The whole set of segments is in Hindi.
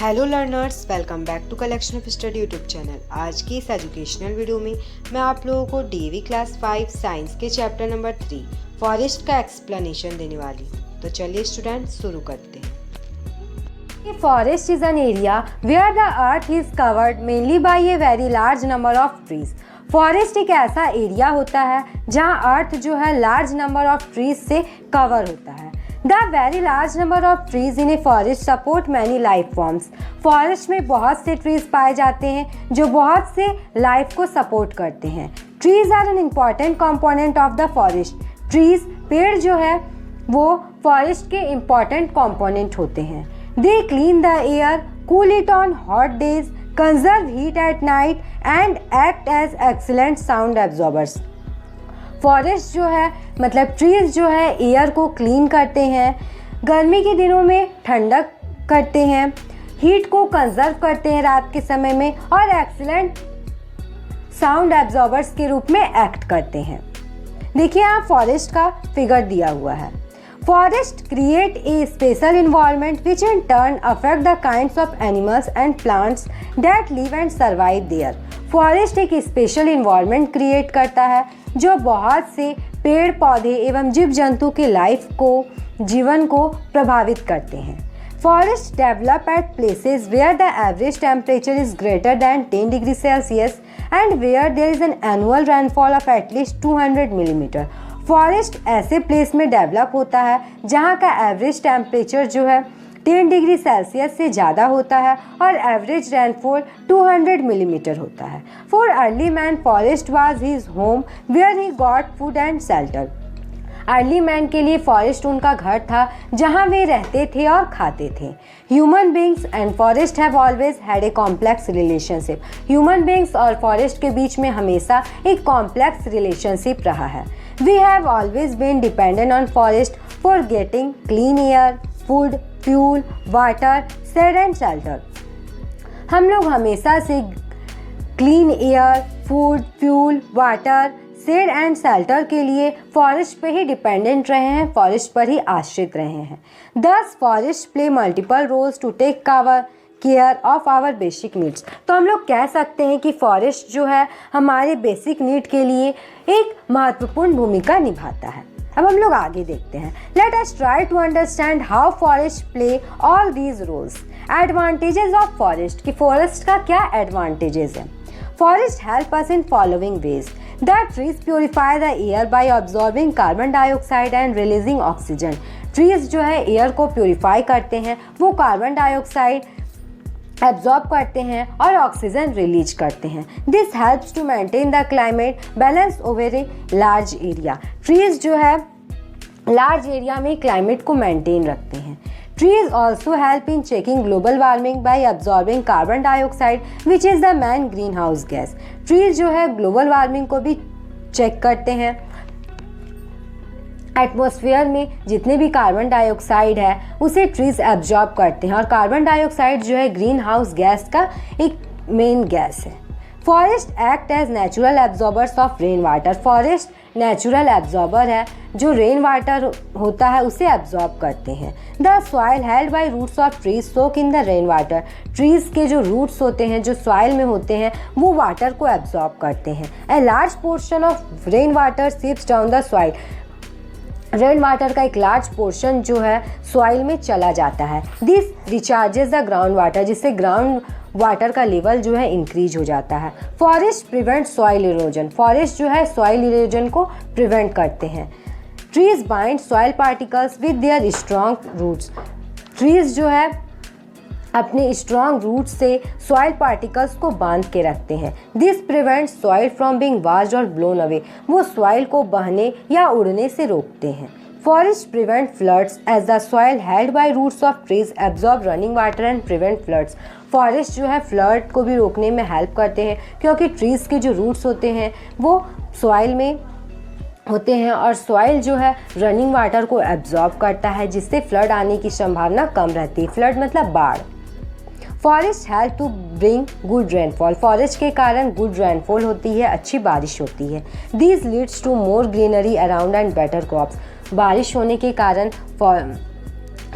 Hello learners, welcome back to collection of study YouTube channel. आज की इस एजुकेशनल वीडियो में मैं आप लोगों को डीवी क्लास 5 साइंस के चैप्टर नंबर 3 फॉरेस्ट का एक्सप्लेनेशन देने वाली हूँ। तो चलिए स्टूडेंट शुरू करते हैं। Forest is an area where the earth is covered mainly by a very large number of trees. Forest एक ऐसा एरिया होता है जहाँ अर्थ जो है लार्ज नंबर ऑफ ट्रीज से कवर होता है। The very large number of trees in a forest support many life forms. Forest में बहुत से ट्रीज पाए जाते हैं जो बहुत से लाइफ को सपोर्ट करते हैं। Trees are an important component of the forest. Trees पेड़ जो है वो फॉरेस्ट के इम्पॉर्टेंट कंपोनेंट होते हैं। They clean the air, cool it on hot days, conserve heat at night and act as excellent sound absorbers. Forest जो है मतलब ट्रीज जो है एयर को क्लीन करते हैं, गर्मी के दिनों में ठंडक करते हैं, हीट को कंजर्व करते हैं रात के समय में और एक्सीलेंट साउंड एब्जॉर्बर्स के रूप में एक्ट करते हैं। देखिए यहाँ फॉरेस्ट का फिगर दिया हुआ है। Forests create a special environment which in turn affect the kinds of animals and plants that live and survive there. Forest एक स्पेशल environment क्रिएट करता है जो बहुत से पेड़ पौधे एवं जीव जंतु के लाइफ को जीवन को प्रभावित करते हैं। Forests develop at places where the average temperature is greater than 10 degrees Celsius and where there is an annual rainfall of at least 200 millimeter. Forest ऐसे प्लेस में डेवलप होता है जहाँ का एवरेज टेम्परेचर जो है 10 डिग्री सेल्सियस से ज़्यादा होता है और एवरेज रेनफॉल 200 मिलीमीटर होता है। For early man forest was his home where he got food and shelter. Early man के लिए फॉरेस्ट उनका घर था जहाँ वे रहते थे और खाते थे। Human beings and forest have always had a complex relationship. Human beings और फॉरेस्ट के बीच में हमेशा एक कॉम्प्लेक्स रिलेशनशिप रहा है। We have always been dependent on forest for getting clean air, food, fuel, water, shade and shelter. हम लोग हमेशा से clean air, food, fuel, water, shade and shelter के लिए फॉरेस्ट पे ही डिपेंडेंट रहे हैं, फॉरेस्ट पर ही आश्रित रहे हैं। Thus forest play multiple roles to take cover care of our basic needs. तो हम लोग कह सकते हैं कि फॉरेस्ट जो है हमारे बेसिक नीड के लिए एक महत्वपूर्ण भूमिका निभाता है। अब हम लोग आगे देखते हैं। Let us try to understand how forest play all these roles. Advantages of forest कि फॉरेस्ट का क्या एडवांटेजेस है। Forest help us in following ways. The trees purify the air by absorbing carbon dioxide and releasing oxygen. Trees जो है एयर को प्योरीफाई करते हैं, वो कार्बन डाइऑक्साइड एब्जॉर्ब करते हैं और ऑक्सीजन रिलीज करते हैं। This helps to maintain the climate balance over a large area. Trees जो है लार्ज एरिया में क्लाइमेट को मेंटेन रखते हैं। Trees also help in checking global warming by absorbing carbon dioxide which is the main green house gas. Trees जो है ग्लोबल वार्मिंग को भी चेक करते हैं। एटमॉस्फेयर में जितने भी कार्बन डाइऑक्साइड है उसे ट्रीज एब्जॉर्ब करते हैं और कार्बन डाइऑक्साइड जो है ग्रीन हाउस गैस का एक मेन गैस है। Forest act as natural absorbers of rain water. Forest natural absorber है जो रेन वाटर होता है उसे एब्जॉर्ब करते हैं। The soil held by roots of trees soak in the rain water. Trees के जो रूट्स होते हैं जो सॉइल में होते हैं वो वाटर को एब्जॉर्ब करते हैं। A large portion of rain water seeps down the soil. Rain water का एक लार्ज पोर्शन जो है सॉइल में चला जाता है। This recharges the ground water, जिससे ग्राउंड वाटर का लेवल जो है इंक्रीज हो जाता है। Forest prevent soil erosion. Forest जो है सॉइल इरोजन को प्रिवेंट करते हैं। Trees bind soil particles with their strong roots. Trees जो है अपने स्ट्रॉन्ग रूट से सॉइल पार्टिकल्स को बांध के रखते हैं। This prevents soil from being washed और ब्लोन अवे। वो सॉइल को बहने या उड़ने से रोकते हैं। Forest prevent floods as the soil held by roots of trees absorb running water and prevent floods. Forest जो है फ्लड को भी रोकने में हेल्प करते हैं क्योंकि ट्रीज के जो रूट्स होते हैं वो सॉइल में होते हैं और सॉइल जो है रनिंग वाटर को एब्जॉर्ब करता है जिससे फ्लड आने की संभावना कम रहती है। फ्लड मतलब बाढ़। Forest help to bring good rainfall. Forest के कारण गुड रेनफॉल होती है, अच्छी बारिश होती है। This leads to more greenery around and better crops. बारिश होने के कारण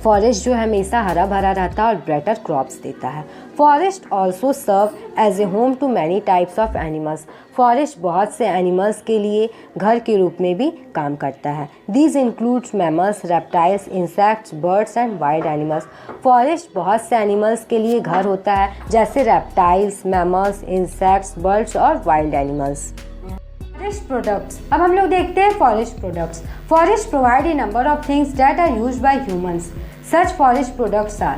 फॉरेस्ट जो है हमेशा हरा भरा रहता है और बेटर क्रॉप्स देता है। Forest also serve as a home to many types of animals. Forest बहुत से एनिमल्स के लिए घर के रूप में भी काम करता है। These includes mammals, reptiles, insects, birds and wild animals. Forest बहुत से एनिमल्स के लिए घर होता है, जैसे रेप्टाइल्स, मैमल्स, इंसेक्ट्स, बर्ड्स और वाइल्ड एनिमल्स। Forest products. अब हम लोग देखते हैं forest products. Forest provide a number of things that are used by humans. Such forest products are.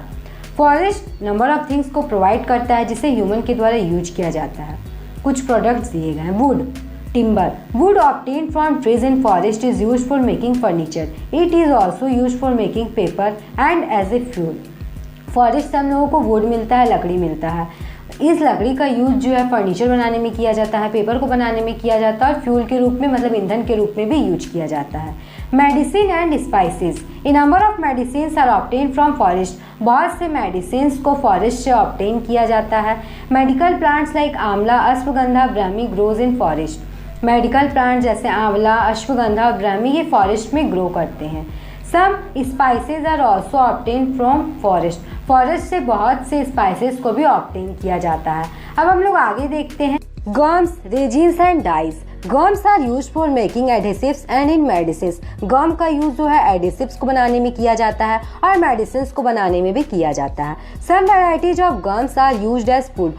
Forest number of things को प्रोवाइड करता है जिसे ह्यूमन के द्वारा यूज किया जाता है। कुछ प्रोडक्ट्स दिए गए हैं। Wood, timber. Wood obtained from trees in forest is used for making furniture. It is also used for making paper and as a fuel. Forest से हम लोगों को वुड मिलता है, लकड़ी मिलता है। इस लकड़ी का यूज जो है फर्नीचर बनाने में किया जाता है, पेपर को बनाने में किया जाता है और फ्यूल के रूप में मतलब ईंधन के रूप में भी यूज किया जाता है। Medicine and spices. A number of medicine are obtain from forest. बहुत से मेडिसिन को फॉरेस्ट से ऑब्टेन किया जाता है। मेडिकल प्लांट्स लाइक आंवला, ashwagandha, Brahmi grows in forest. Medical plant जैसे आंवला, अश्वगंधा और ब्राह्मी ये फॉरेस्ट में ग्रो करते हैं। Some spices are also obtain from forest. Forest से बहुत से स्पाइसेस को भी ऑब्टेन किया जाता है। अब हम लोग आगे देखते हैं gums, resins and dyes. Gums are use for making adhesives and in medicines. Gum का यूज जो है एडेसिव्स को बनाने में किया जाता है और मेडिसिन्स को बनाने में भी किया जाता है। Some varieties of gums are used as food.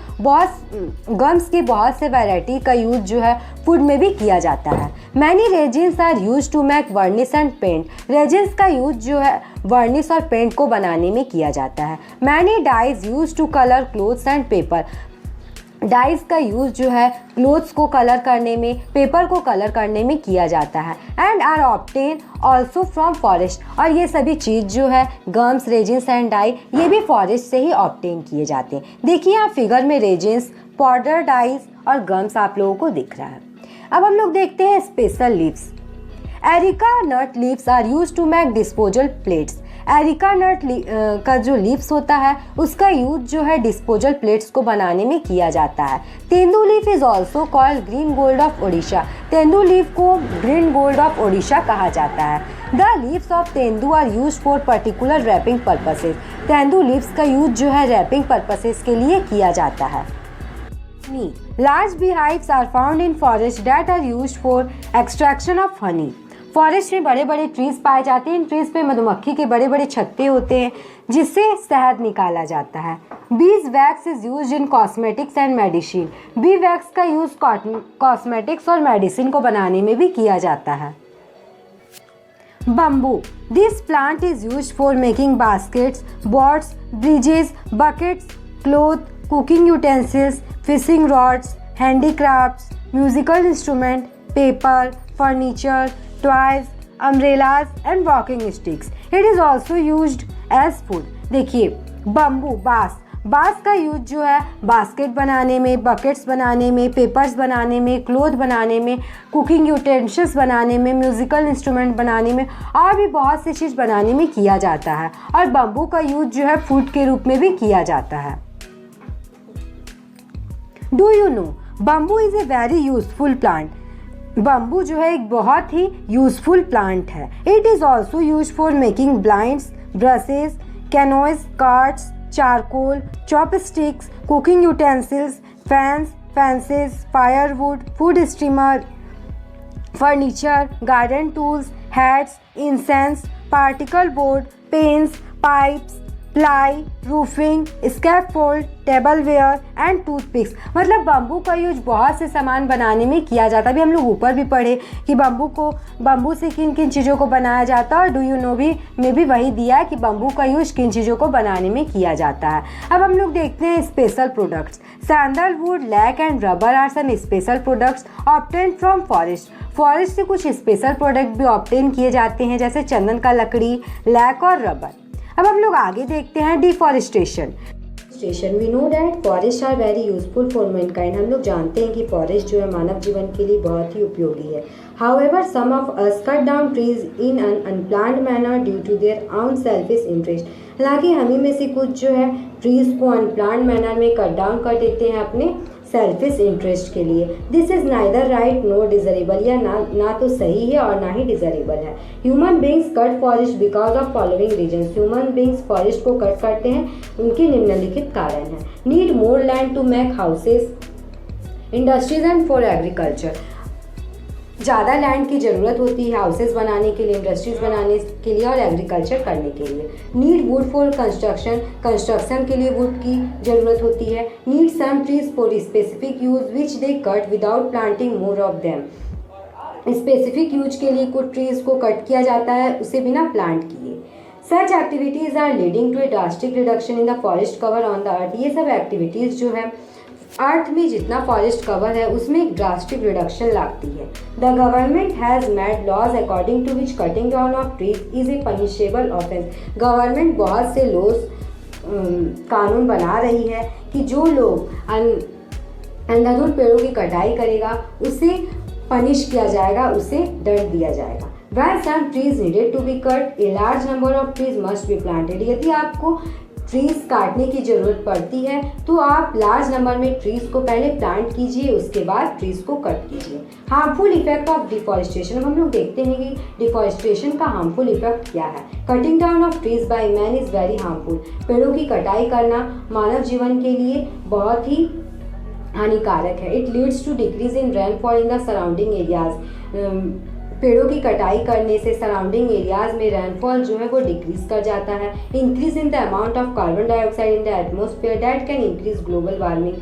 Gums की बहुत से वैरायटी का यूज जो है फूड में भी किया जाता है। Many resins are use to make varnish and paint. Resins का यूज जो है वर्निश और पेंट को बनाने में किया जाता है। Many dyes use to colour clothes and paper. Dyes का यूज जो है क्लोथ्स को कलर करने में, पेपर को कलर करने में किया जाता है। And are obtain also from forest. और ये सभी चीज़ जो है गम्स, रेजिन्स एंड डाई ये भी फॉरेस्ट से ही ऑब्टेन किए जाते हैं। देखिए यहाँ फिगर में रेजिन्स, पाउडर डाइज और गम्स आप लोगों को दिख रहा है। अब हम लोग देखते हैं special leaves. Areca nut leaves are use to make disposal plates. Areca nut का जो लीव्स होता है उसका यूज जो है डिस्पोजल प्लेट्स को बनाने में किया जाता है। Tendu leaf is also called green gold of Odisha. Tendu leaf को ग्रीन गोल्ड ऑफ ओडिशा कहा जाता है। The leaves of tendu are use for particular wrapping purposes. Tendu leaves का यूज जो है रैपिंग पर्पसेस के लिए किया जाता है। Large beehives are found in forest that are used for extraction of honey. Forest में बड़े बड़े ट्रीज पाए जाते हैं। इन ट्रीज पे मधुमक्खी के बड़े बड़े छत्ते होते हैं जिससे शहद निकाला जाता है। Bees wax is use in cosmetics and medicine. B wax का यूज कॉस्मेटिक्स और मेडिसिन को बनाने में भी किया जाता है। Bamboo, this plant is use for making baskets, boats, bridges, buckets, cloth, cooking utensils, fishing rods, handicrafts, musical instrument, paper, furniture, toys, umbrellas and walking sticks. It is also used as food. देखिए बम्बू, बांस का यूज जो है बास्केट बनाने में, बकेट्स बनाने में, पेपर्स बनाने में, क्लोथ बनाने में, कुकिंग यूटेंसिल्स बनाने में, म्यूजिकल इंस्ट्रूमेंट बनाने में और भी बहुत सी चीज़ बनाने में किया जाता है। और बम्बू का यूज जो है फूड के रूप में भी किया जाता है। Do you know bamboo is a very useful plant. Bamboo जो है एक बहुत ही यूजफुल प्लांट है। It is also use for making blinds, brushes, canoes, cards, charcoal, chopsticks, cooking utensils, fans, fences, firewood, food steamer, furniture, garden tools, hats, incense, particle board, pens, pipes, ply, roofing, scaffold, tableware and toothpicks. मतलब बम्बू का यूज बहुत से सामान बनाने में किया जाता है। अभी हम लोग ऊपर भी पढ़े कि बम्बू से किन किन चीज़ों को बनाया जाता है और डू यू नो भी में भी वही दिया है कि बम्बू का यूज किन चीज़ों को बनाने में किया जाता है। अब हम लोग देखते हैं special products. Sandalwood, lac and rubber are some special products obtain from forest. Forest से कुछ स्पेशल प्रोडक्ट भी ऑब्टेन किए जाते हैं जैसे चंदन का लकड़ी, लैक और रबर। अब हम लोग आगे देखते हैं deforestation. We know that forest are very useful for mankind. हम लोग जानते हैं कि फॉरेस्ट जो है मानव जीवन के लिए बहुत ही उपयोगी है। However some of us cut down trees in an unplanned manner due to their own selfish interest. हालांकि हम ही में से कुछ जो है ट्रीज को अनप्लान्ड मैनर में कट डाउन कर देते हैं अपने सेल्फिश इंटरेस्ट के लिए। This is neither right no desirable, यह ना तो सही है और ना ही डिजरेबल है। Human beings cut forest because of following reasons, human beings forest को कट करते हैं, उनके निम्नलिखित कारण हैं। Need more land to make houses, industries and for agriculture, ज़्यादा लैंड की ज़रूरत होती है हाउसेज बनाने के लिए, इंडस्ट्रीज़ बनाने के लिए और एग्रीकल्चर करने के लिए। Need wood for construction, construction के लिए वुड की ज़रूरत होती है। Need some trees for specific use which they cut without planting more of them, specific use के लिए कुछ ट्रीज़ को कट किया जाता है उसे बिना प्लांट किए। Such activities are leading to a drastic reduction in the forest cover on the earth, ये सब एक्टिविटीज़ जो है अर्थ में जितना फॉरेस्ट कवर है उसमें एक ड्रास्टिक रिडक्शन लाती है। The government has made laws according to which cutting down of trees is a punishable offence, government बहुत से लॉज कानून बना रही है कि जो लोग अंधाधुंध पेड़ों की कटाई करेगा उसे पनिश किया जाएगा, उसे दंड दिया जाएगा। When some trees needed to be cut, a large number of trees must be planted. यदि आपको ट्रीज काटने की ज़रूरत पड़ती है तो आप लार्ज नंबर में ट्रीज को पहले प्लांट कीजिए, उसके बाद ट्रीज को कट कीजिए। हार्मफुल इफेक्ट ऑफ डिफॉरेस्टेशन, हम लोग देखते हैं कि डिफॉरेस्टेशन का हार्मफुल इफेक्ट क्या है। Cutting down of trees by man is very harmful, पेड़ों की कटाई करना मानव जीवन के लिए बहुत ही हानिकारक है। It leads to decrease in rainfall in the surrounding areas, पेड़ों की कटाई करने से सराउंडिंग एरियाज में रेनफॉल जो है वो डिक्रीज कर जाता है। Increase in the amount of carbon dioxide in the atmosphere that can increase global warming,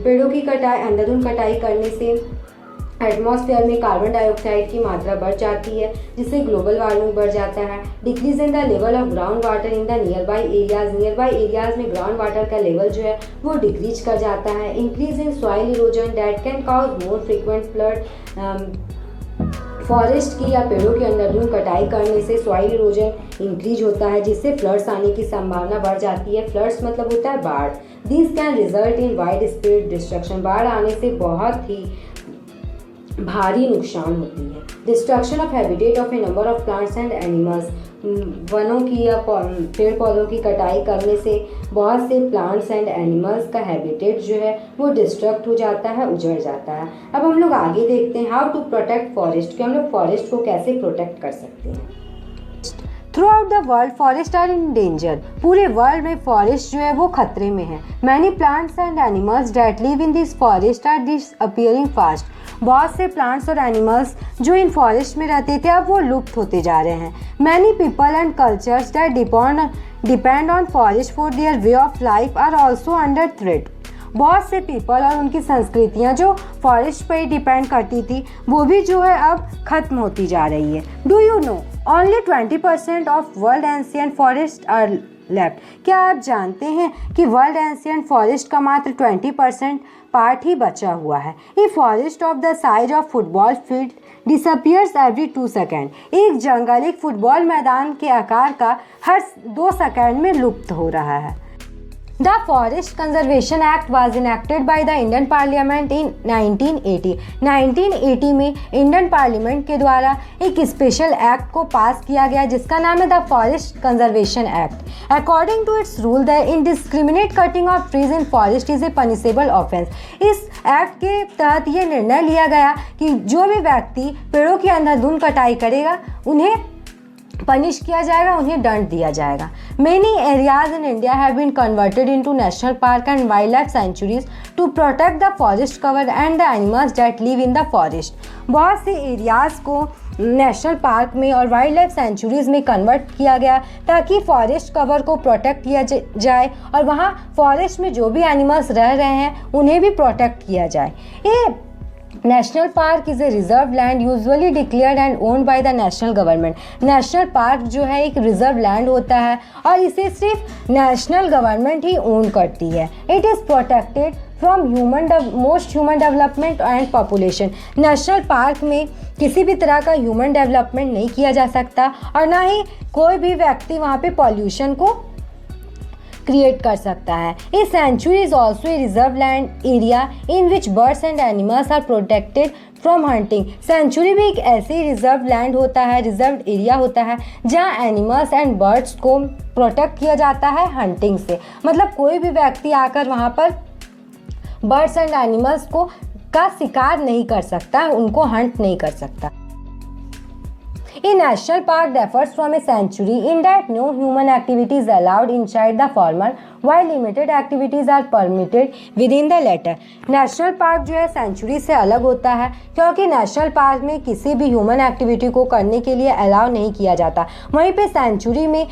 पेड़ों की कटाई अंधाधुंध कटाई करने से एटमॉस्फेयर में कार्बन डाइऑक्साइड की मात्रा बढ़ जाती है जिससे ग्लोबल वार्मिंग बढ़ जाता है। Decrease in the level of ground water in the near by areas, near by areas में ग्राउंड वाटर का लेवल जो है वो डिक्रीज कर जाता है। Increase in soil erosion that can cause more frequent flood, forest की या पेड़ों के अंधाधुंध कटाई करने से सॉइल इरोजन इंक्रीज होता है जिससे फ्लड्स आने की संभावना बढ़ जाती है। फ्लड्स मतलब होता है बाढ़। This can result in wide spread destruction, बाढ़ आने से बहुत ही भारी नुकसान होती है। Destruction of habitat of A number of plants and animals, वनों की या पेड़ पौधों की कटाई करने से बहुत से प्लांट्स एंड एनिमल्स का हैबिटेट जो है वो डिस्ट्रक्ट हो जाता है, उजड़ जाता है। अब हम लोग आगे देखते हैं हाउ टू प्रोटेक्ट फॉरेस्ट, कि हम लोग फॉरेस्ट को कैसे प्रोटेक्ट कर सकते हैं। Throughout the world forest are in danger, पूरे वर्ल्ड में फॉरेस्ट जो है वो खतरे में है। Many plants and animals that live in this forest are disappearing fast, बहुत से प्लांट्स और एनिमल्स जो इन फॉरेस्ट में रहते थे अब वो लुप्त होते जा रहे हैं। Many people and cultures that depend on forest for their way of life are also under threat, बहुत से पीपल और उनकी संस्कृतियाँ जो फॉरेस्ट पर ही डिपेंड करती थी वो भी जो है अब खत्म होती जा रही है। Do you know only 20% of world ancient forest are left, क्या आप जानते हैं कि वर्ल्ड एंशिएंट फॉरेस्ट का मात्र 20% पार्ट ही बचा हुआ है। A forest of the size of football field disappears every 2 second, एक जंगल एक फुटबॉल मैदान के आकार का हर 2 सेकेंड में लुप्त हो रहा है। The Forest Conservation Act was enacted by the Indian Parliament in 1980. 1980 में इंडियन पार्लियामेंट के द्वारा एक स्पेशल एक्ट को पास किया गया जिसका नाम है the forest conservation act. According to its rule the indiscriminate cutting of trees in forest is a punishable offence. इस एक्ट के तहत ये निर्णय लिया गया कि जो भी व्यक्ति पेड़ों की अंधाधुंध कटाई करेगा उन्हें पनिश किया जाएगा, उन्हें दंड दिया जाएगा। Many areas in India have been converted into national park and wildlife sanctuaries to protect the forest cover and the animals that live in the forest. बहुत से एरियाज़ को नेशनल पार्क में और वाइल्ड लाइफ सेंचुरीज़ में कन्वर्ट किया गया ताकि फॉरेस्ट कवर को प्रोटेक्ट किया जाए और वहाँ फॉरेस्ट में जो भी एनिमल्स रह रहे हैं उन्हें भी प्रोटेक्ट किया जाए। ये national park is a reserve land usually declared and owned by the national government. National park जो है एक रिजर्व लैंड होता है और इसे सिर्फ नेशनल गवर्नमेंट ही ओन करती है। It is protected from most human development and population. National park में किसी भी तरह का ह्यूमन डेवलपमेंट नहीं किया जा सकता और ना ही कोई भी व्यक्ति वहाँ पे पॉल्यूशन को क्रिएट कर सकता है। A sanctuary is also a reserve land area in which birds and animals are protected from hunting. Sanctuary भी एक ऐसी रिजर्व लैंड होता है, रिजर्व एरिया होता है जहाँ एनिमल्स एंड बर्ड्स को प्रोटेक्ट किया जाता है हंटिंग से। मतलब कोई भी व्यक्ति आकर वहाँ पर बर्ड्स एंड एनिमल्स को का शिकार नहीं कर सकता, उनको हंट नहीं कर सकता। A national park differs from a sanctuary in that no human activity is allowed inside the former, while limited activities are permitted within the latter. National park जो है सेंचुरी से अलग होता है क्योंकि नेशनल पार्क में किसी भी ह्यूमन एक्टिविटी को करने के लिए अलाउ नहीं किया जाता, वहीं पे सेंचुरी में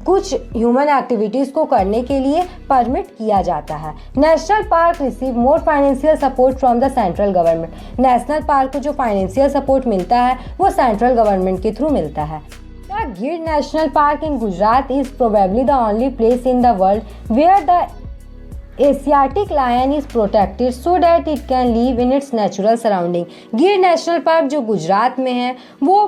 कुछ ह्यूमन एक्टिविटीज़ को करने के लिए परमिट किया जाता है। National park receive more financial support from the central government. National park को जो फाइनेंशियल सपोर्ट मिलता है वो सेंट्रल गवर्नमेंट के थ्रू मिलता है। The Gir National Park in Gujarat is probably the only place in the world where the Asiatic lion is protected so that it can live in its natural surrounding. गिर नेशनल पार्क जो गुजरात में है वो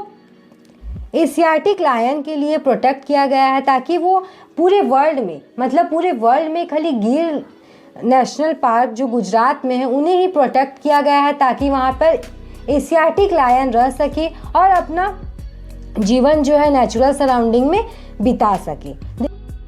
एशियाटिक लायन के लिए प्रोटेक्ट किया गया है ताकि वो पूरे वर्ल्ड में, मतलब पूरे वर्ल्ड में खाली गिर नेशनल पार्क जो गुजरात में है उन्हें ही प्रोटेक्ट किया गया है ताकि वहाँ पर एशियाटिक लायन रह सके और अपना जीवन जो है नेचुरल सराउंडिंग में बिता सके।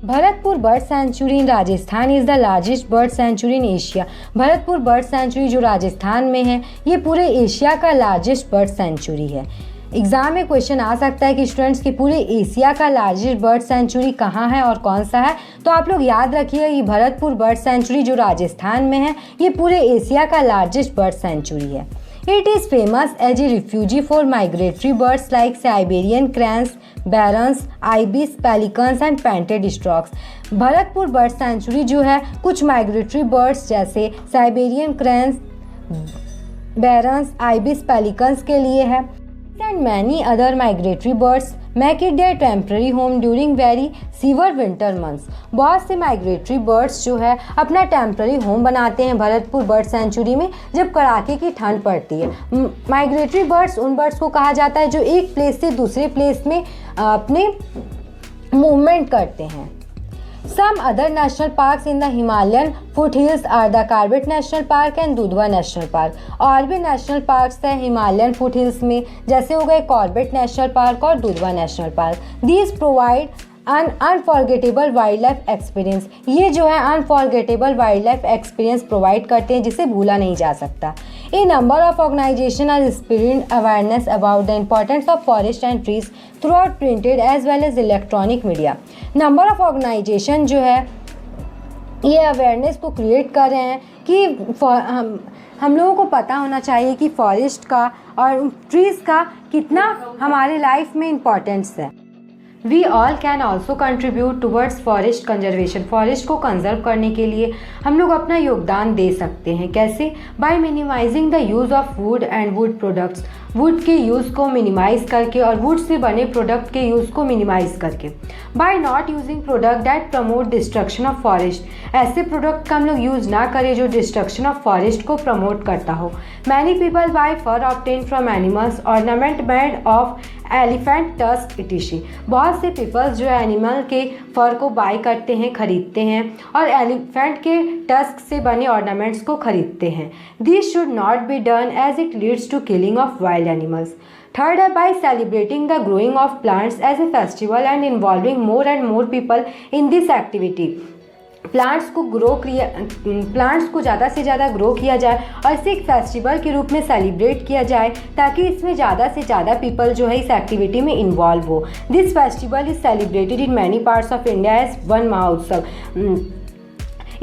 Bharatpur bird sanctuary in Rajasthan is the largest bird sanctuary in Asia. Bharatpur bird sanctuary जो राजस्थान में है ये पूरे एशिया का लार्जेस्ट बर्ड सेंचुरी है। एग्ज़ाम में क्वेश्चन आ सकता है कि स्टूडेंट्स की पूरे एशिया का लार्जेस्ट बर्ड सेंचुरी कहाँ है और कौन सा है, तो आप लोग याद रखिए ये भरतपुर बर्ड सेंचुरी जो राजस्थान में है ये पूरे एशिया का लार्जेस्ट बर्ड सेंचुरी है। It is famous as a refuge for migratory birds like Siberian cranes, barons, ibis, pelicans and painted storks. Bharatpur bird sanctuary जो है कुछ माइग्रेटरी बर्ड्स जैसे Siberian cranes, barons, ibis, pelicans के लिए है and many other migratory birds make it their temporary home during very severe winter months. बहुत से माइग्रेटरी बर्ड्स जो है अपना टेम्पररी होम बनाते हैं भरतपुर बर्ड सेंचुरी में जब कड़ाके की ठंड पड़ती है। माइग्रेटरी बर्ड्स उन बर्ड्स को कहा जाता है जो एक प्लेस से दूसरे प्लेस में अपने मूवमेंट करते हैं। Some other national parks in the Himalayan foothills are the Corbett National Park and Dudhwa National Park. और भी नेशनल पार्क्स हैं हिमालयन फुटहिल्स में जैसे हो गए कॉर्बेट नेशनल पार्क और Dudhwa national park. These provide an unforgettable wildlife experience. ये जो है unforgettable wildlife experience प्रोवाइड करते हैं जिसे भूला नहीं जा सकता। A number of organizations are spreading awareness about the importance of forest and trees throughout printed as well as electronic media. Number of organization जो है ये अवेयरनेस को क्रिएट कर रहे हैं कि हम लोगों को पता होना चाहिए कि फॉरेस्ट का और ट्रीज़ का कितना हमारे लाइफ में इम्पोर्टेंस है। We all can also contribute towards forest conservation. Forest को कंजर्व करने के लिए हम लोग अपना योगदान दे सकते हैं। कैसे? By minimizing the use of wood and wood products. Wood के यूज़ को मिनिमाइज़ करके और वुड से बने प्रोडक्ट के यूज़ को मिनिमाइज़ करके। By not using product that promote destruction of forest. ऐसे प्रोडक्ट का हम लोग यूज़ ना करें जो डिस्ट्रक्शन ऑफ फॉरेस्ट को प्रमोट करता हो। Many people buy fur obtain from animals ornament made of elephant tusk etcetera. बहुत से पीपल्स जो एनिमल के फर को बाय करते हैं, खरीदते हैं और एलिफेंट के टस्क से बने ऑर्नामेंट्स को खरीदते हैं। This should not be done as it leads to killing of wild animals. Third है by celebrating the growing of plants as a festival and involving more and more people in this activity. Plants को ज़्यादा से ज़्यादा ग्रो किया जाए और इसे एक फेस्टिवल के रूप में सेलिब्रेट किया जाए ताकि इसमें ज़्यादा से ज़्यादा पीपल जो है इस एक्टिविटी में इन्वॉल्व हो। This festival is celebrated in many parts of India as Van Mahotsav.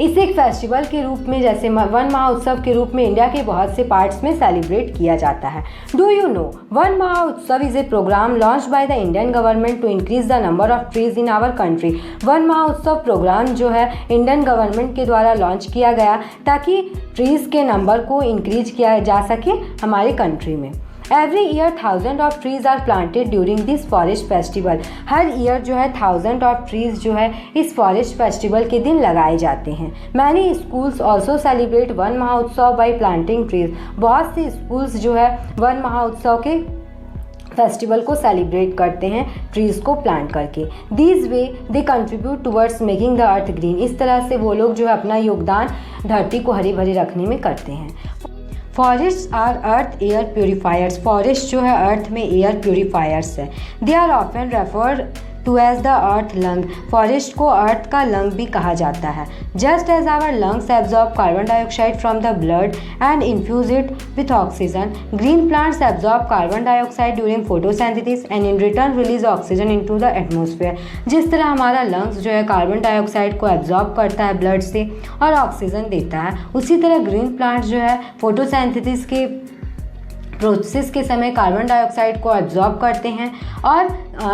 इसे एक फेस्टिवल के रूप में जैसे वन महोत्सव के रूप में इंडिया के बहुत से पार्ट्स में सेलिब्रेट किया जाता है। Do you know Van Mahotsav is a program launch by the Indian government to increase the number of trees in our country. Van Mahotsav program जो है इंडियन गवर्नमेंट के द्वारा लॉन्च किया गया ताकि ट्रीज़ के नंबर को इंक्रीज किया जा सके हमारे कंट्री में। Every year 1000 of trees are planted during this forest festival. हर ईयर जो है 1000 ऑफ ट्रीज़ जो है इस फॉरेस्ट फेस्टिवल के दिन लगाए जाते हैं। Many schools also celebrate one महोत्सव बाई प्लांटिंग ट्रीज़। बहुत से स्कूल्स जो है वन महोत्सव के फेस्टिवल को सेलिब्रेट करते हैं ट्रीज़ को प्लांट करके। This way they contribute towards making the earth green. इस तरह से वो लोग जो है अपना योगदान धरती को हरी भरी रखने में करते हैं। Forest are earth air purifiers. Forest जो है अर्थ में एयर प्योरीफायर्स है। They are often refer to as the earth lung. Forest को अर्थ का लंग भी कहा जाता है। Just as our lungs absorb carbon dioxide from the blood and infuse it with oxygen, green plants absorb carbon dioxide during photosynthesis and in return release oxygen into the atmosphere. जिस तरह हमारा लंग्स जो है कार्बन डाइऑक्साइड को एब्जॉर्ब करता है ब्लड से और ऑक्सीजन देता है, उसी तरह ग्रीन प्लांट्स जो है फोटोसिंथेसिस के प्रोसेस के समय कार्बन डाइऑक्साइड को एब्जॉर्ब करते हैं और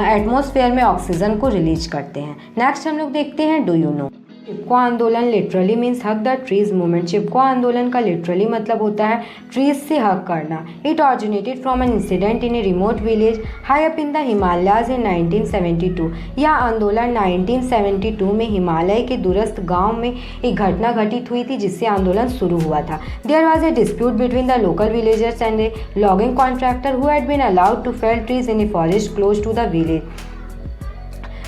एटमॉस्फेयर में ऑक्सीजन को रिलीज करते हैं। नेक्स्ट हम लोग देखते हैं do you know. Chipko Andolan literally means hug the trees movement. Chipko Andolan का लिटरली मतलब होता है ट्रीज से हक करना। It originated from an incident in a remote village high up in the Himalayas in 1972। यह आंदोलन 1972 में हिमालय के दूरस्थ गांव में एक घटना घटित हुई थी जिससे आंदोलन शुरू हुआ था। There was a dispute between the local villagers and a logging contractor who had been allowed to fell trees in a forest close to the village.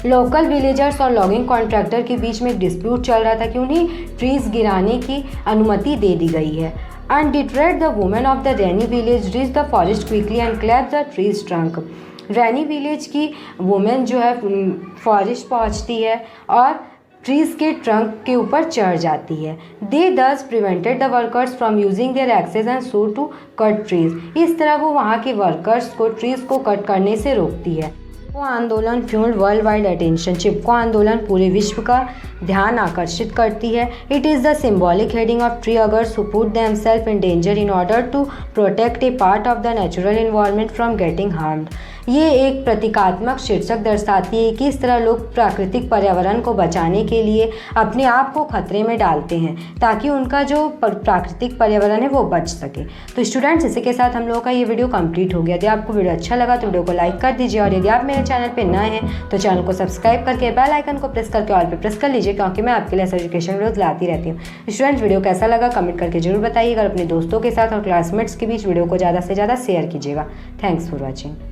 Local villagers और लॉगिंग कॉन्ट्रैक्टर के बीच में एक डिस्प्यूट चल रहा था कि उन्हें ट्रीज गिराने की अनुमति दे दी गई है। Undeterred the women of the Reni village reach the forest quickly and clap the trees trunk. Reni village की वुमेन जो है फॉरेस्ट पहुंचती है और ट्रीज के ट्रंक के ऊपर चढ़ जाती है। They thus prevented the workers from using their access and so to cut trees. इस तरह वो वहाँ के वर्कर्स को ट्रीज को कट करने से रोकती है। Chipko Andolan fueled world wide attention. Chipko Andolan पूरे विश्व का ध्यान आकर्षित करती है। It is the symbolic heading of tree huggers who put themselves in danger in order to protect a part of the natural environment from getting harmed. ये एक प्रतीकात्मक शीर्षक दर्शाती है कि इस तरह लोग प्राकृतिक पर्यावरण को बचाने के लिए अपने आप को खतरे में डालते हैं ताकि उनका जो प्राकृतिक पर्यावरण है वो बच सके। तो स्टूडेंट्स, इसी के साथ हम लोगों का ये वीडियो कंप्लीट हो गया। यदि आपको वीडियो अच्छा लगा तो वीडियो को लाइक कर दीजिए और यदि आप मेरे चैनल पे नए हैं तो चैनल को सब्सक्राइब करके बेल आइकन को प्रेस करके ऑल पे प्रेस कर लीजिए, क्योंकि मैं आपके लिए ऐसे एजुकेशन वीडियोस लाती रहती हूँ। स्टूडेंट्स, वीडियो कैसा लगा कमेंट करके जरूर बताइएगा और अपने दोस्तों के साथ और क्लासमेट्स के बीच वीडियो को ज़्यादा से ज़्यादा शेयर कीजिएगा। Thanks for watching.